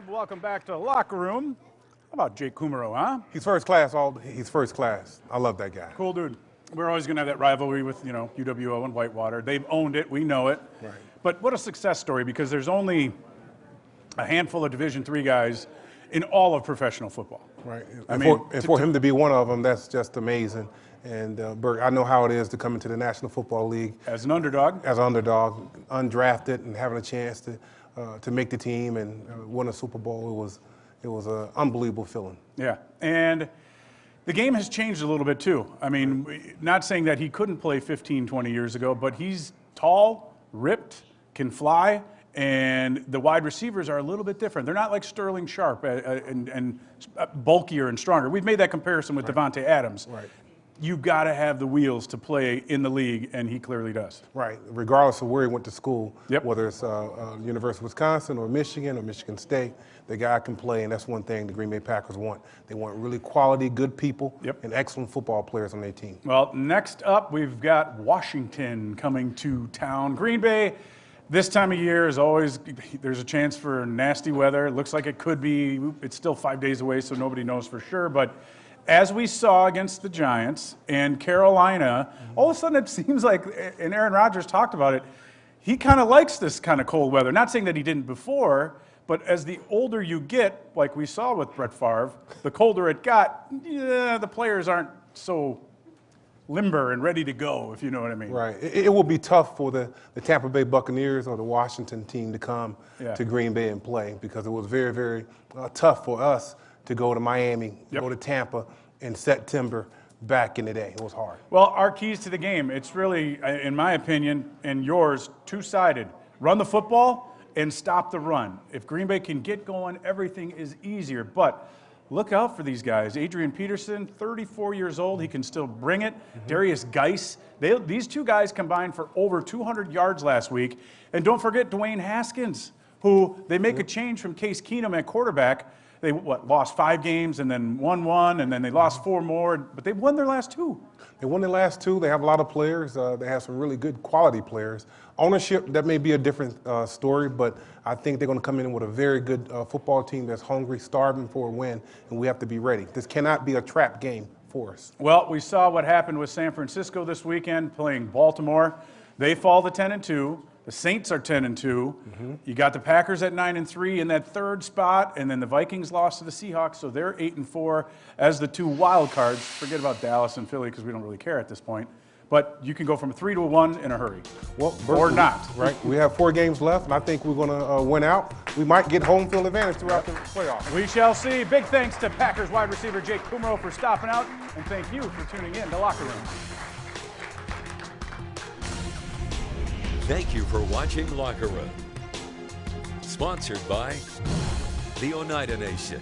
And welcome back to Locker Room. How about Jake Kumerow, huh? He's first class. He's first class. I love that guy. Cool dude. We're always going to have that rivalry with, UWO and Whitewater. They've owned it. We know it. Right. But what a success story, because there's only a handful of Division III guys in all of professional football. Right. For him to be one of them, that's just amazing. And Burke, I know how it is to come into the National Football League as an underdog. As an underdog, undrafted, and having a chance to make the team and win a Super Bowl. It was an unbelievable feeling. Yeah, and the game has changed a little bit too. I mean, not saying that he couldn't play 15, 20 years ago, but he's tall, ripped, can fly, and the wide receivers are a little bit different. They're not like Sterling Sharp and bulkier and stronger. We've made that comparison with Davante Adams. Right. You've got to have the wheels to play in the league, and he clearly does. Right, regardless of where he went to school, yep. Whether it's University of Wisconsin or Michigan State, the guy can play, and that's one thing the Green Bay Packers want. They want really quality, good people, yep. and excellent football players on their team. Well, next up, we've got Washington coming to town. Green Bay, this time of year is always, there's a chance for nasty weather. It looks like it could be. It's still 5 days away, so nobody knows for sure, but as we saw against the Giants and Carolina, all of a sudden it seems like, and Aaron Rodgers talked about it, he kind of likes this kind of cold weather. Not saying that he didn't before, but as the older you get, like we saw with Brett Favre, the colder it got, the players aren't so limber and ready to go, if you know what I mean. Right. It will be tough for the Tampa Bay Buccaneers or the Washington team to come to Green Bay and play, because it was very, very tough for us to go to Miami, go to Tampa in September back in the day. It was hard. Well, our keys to the game, it's really, in my opinion, and yours, two-sided. Run the football and stop the run. If Green Bay can get going, everything is easier. But look out for these guys. Adrian Peterson, 34 years old. He can still bring it. Darius Geis. These two guys combined for over 200 yards last week. And don't forget Dwayne Haskins, who they make a change from Case Keenum at quarterback. They lost 5 games and then won 1, and then they lost 4 more, but they won their last 2. They won their last 2. They have a lot of players. They have some really good quality players. Ownership, that may be a different story, but I think they're going to come in with a very good football team that's hungry, starving for a win, and we have to be ready. This cannot be a trap game for us. Well, we saw what happened with San Francisco this weekend playing Baltimore. They fall to 10-2. The Saints are 10-2. You got the Packers at 9-3 in that third spot, and then the Vikings lost to the Seahawks, so they're 8-4 as the 2 wild cards. Forget about Dallas and Philly, because we don't really care at this point. But you can go from a 3 to a 1 in a hurry, or not. Right. We have 4 games left, and I think we're going to win out. We might get home field advantage throughout the playoffs. We shall see. Big thanks to Packers wide receiver Jake Kumerow for stopping out, and thank you for tuning in to Locker Room. Thank you for watching Locker Room. Sponsored by the Oneida Nation.